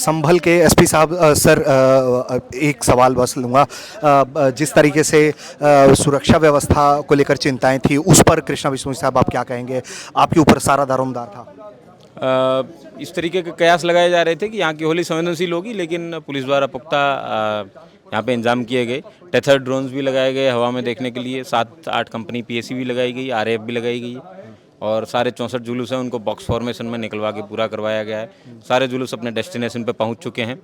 संभल के एसपी साहब सर एक सवाल बस लूँगा। जिस तरीके से सुरक्षा व्यवस्था को लेकर चिंताएं थी उस पर कृष्णा बिश्नोई साहब आप क्या कहेंगे? आपके ऊपर सारा दारोमदार था। इस तरीके के कयास लगाए जा रहे थे कि यहाँ की होली संवेदनशील होगी, लेकिन पुलिस द्वारा पुख्ता यहाँ पे इंतजाम किए गए। टेथर ड्रोन्स भी लगाए गए हवा में देखने के लिए, 7-8 कंपनी पीएसी भी लगाई गई, आरएएफ भी लगाई गई है और सारे 64 जुलूस हैं उनको बॉक्स फॉर्मेशन में निकलवा के पूरा करवाया गया है। सारे जुलूस अपने डेस्टिनेशन पे पहुंच चुके हैं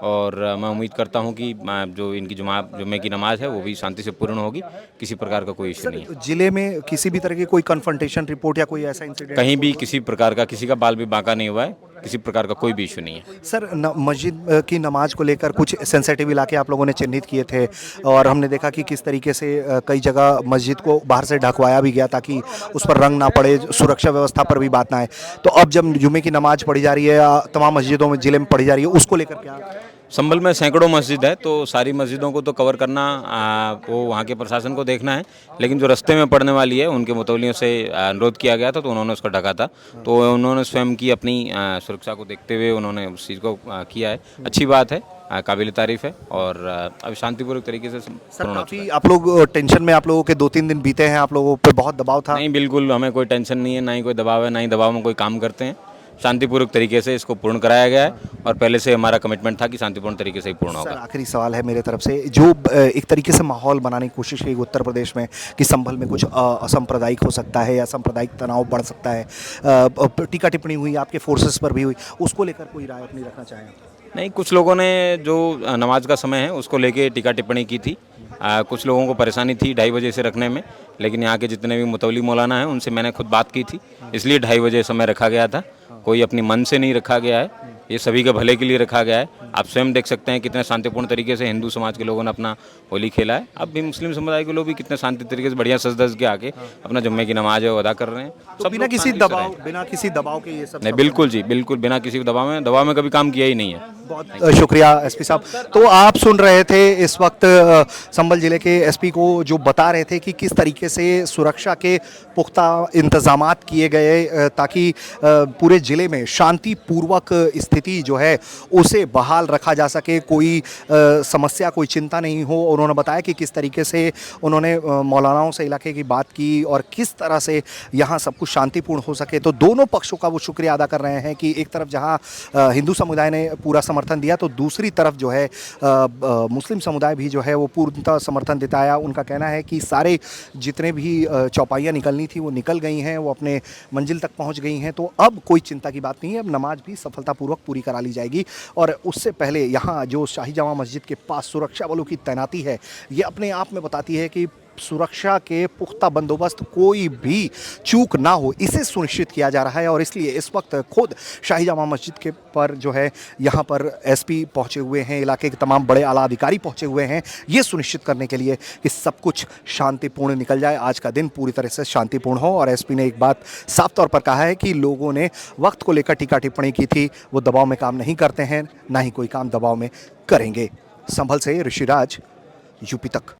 और मैं उम्मीद करता हूं कि जो इनकी जुम्मे की नमाज है वो भी शांति से पूर्ण होगी। किसी प्रकार का कोई इशू नहीं है। जिले में किसी भी तरह की कोई कन्फ्रंटेशन रिपोर्ट या कोई ऐसा इंसिडेंट कहीं भी किसी प्रकार का किसी का बाल भी बांका नहीं हुआ है, किसी प्रकार का कोई भी इशू नहीं है। सर मस्जिद की नमाज को लेकर कुछ सेंसिटिव इलाके आप लोगों ने चिन्हित किए थे और हमने देखा कि किस तरीके से कई जगह मस्जिद को बाहर से ढकवाया भी गया ताकि उस पर रंग ना पड़े, सुरक्षा व्यवस्था पर भी बात ना आए। तो अब जब जुमे की नमाज पढ़ी जा रही है तमाम मस्जिदों में जिले में पढ़ी जा रही है, उसको लेकर क्या? संभल में सैकड़ों मस्जिद है तो सारी मस्जिदों को तो कवर करना वो वहाँ के प्रशासन को देखना है, लेकिन जो रास्ते में पड़ने वाली है उनके मुतवलियों से अनुरोध किया गया था तो उन्होंने उसको ढका था। तो उन्होंने स्वयं की अपनी सुरक्षा को देखते हुए उन्होंने उस चीज़ को किया है। अच्छी बात है, काबिल तारीफ है और अभी शांतिपूर्वक तरीके से सर काफ़ी आप लोग टेंशन में, आप लोगों के 2-3 दिन बीते हैं, आप लोगों पे बहुत दबाव था? नहीं, बिल्कुल हमें कोई टेंशन नहीं है, ना ही कोई दबाव है, ना ही दबाव में कोई काम करते हैं। शांतिपूर्वक तरीके से इसको पूर्ण कराया गया है और पहले से हमारा कमिटमेंट था कि शांतिपूर्ण तरीके से ही पूर्ण होगा। सर आखिरी सवाल है मेरे तरफ से, जो एक तरीके से माहौल बनाने की कोशिश की उत्तर प्रदेश में कि संभल में कुछ असांप्रदायिक हो सकता है या सांप्रदायिक तनाव बढ़ सकता है, टीका टिप्पणी हुई आपके फोर्सेस पर भी हुई, उसको लेकर कोई राय अपनी रखना चाहें? नहीं, कुछ लोगों ने जो नमाज का समय है उसको लेके टीका टिप्पणी की थी। कुछ लोगों को परेशानी थी 2:30 बजे से रखने में, लेकिन यहाँ के जितने भी मुतवली मौलाना हैं उनसे मैंने खुद बात की थी, इसलिए 2:30 बजे समय रखा गया था। कोई अपनी मन से नहीं रखा गया है, ये सभी के भले के लिए रखा गया है। आप स्वयं देख सकते हैं कितने शांतिपूर्ण तरीके से हिंदू समाज के लोगों ने अपना होली खेला है। अब भी मुस्लिम समुदाय के लोग भी कितने शांति तरीके से बढ़िया सज-धज के आके अपना जुम्मे की नमाज है वो अदा कर रहे हैं। तो बिना किसी दबाव के ये सब? नहीं, बिल्कुल जी, बिल्कुल बिना किसी दबाव में कभी काम किया ही नहीं है। बहुत शुक्रिया एसपी साहब। तो आप सुन रहे थे इस वक्त संभल जिले के एसपी को जो बता रहे थे कि किस तरीके से सुरक्षा के पुख्ता इंतजामात किए गए ताकि पूरे जिले में शांतिपूर्वक स्थिति जो है उसे बहाल रखा जा सके, कोई समस्या कोई चिंता नहीं हो। उन्होंने बताया कि किस तरीके से उन्होंने मौलानाओं से इलाके की बात की और किस तरह से यहाँ सब कुछ शांतिपूर्ण हो सके। तो दोनों पक्षों का वो शुक्रिया अदा कर रहे हैं कि एक तरफ जहाँ हिंदू समुदाय ने पूरा समर्थन दिया तो दूसरी तरफ जो है मुस्लिम समुदाय भी जो है वो पूर्णतः समर्थन दिताया। उनका कहना है कि सारे जितने भी चौपाइयाँ निकलनी थी वो निकल गई हैं, वो अपने मंजिल तक पहुंच गई हैं। तो अब कोई चिंता की बात नहीं है, अब नमाज भी सफलतापूर्वक पूरी करा ली जाएगी। और उससे पहले यहाँ जो शाही जामा मस्जिद के पास सुरक्षा बलों की तैनाती है ये अपने आप में बताती है कि सुरक्षा के पुख्ता बंदोबस्त, कोई भी चूक ना हो इसे सुनिश्चित किया जा रहा है। और इसलिए इस वक्त खुद शाही जामा मस्जिद के पर जो है यहाँ पर एसपी पहुँचे हुए हैं, इलाके के तमाम बड़े आला अधिकारी पहुँचे हुए हैं ये सुनिश्चित करने के लिए कि सब कुछ शांतिपूर्ण निकल जाए, आज का दिन पूरी तरह से शांतिपूर्ण हो। और एसपी ने एक बात साफ तौर पर कहा है कि लोगों ने वक्त को लेकर टीका टिप्पणी की थी, वो दबाव में काम नहीं करते हैं, ना ही कोई काम दबाव में करेंगे। संभल से ऋषिराज, यूपी तक।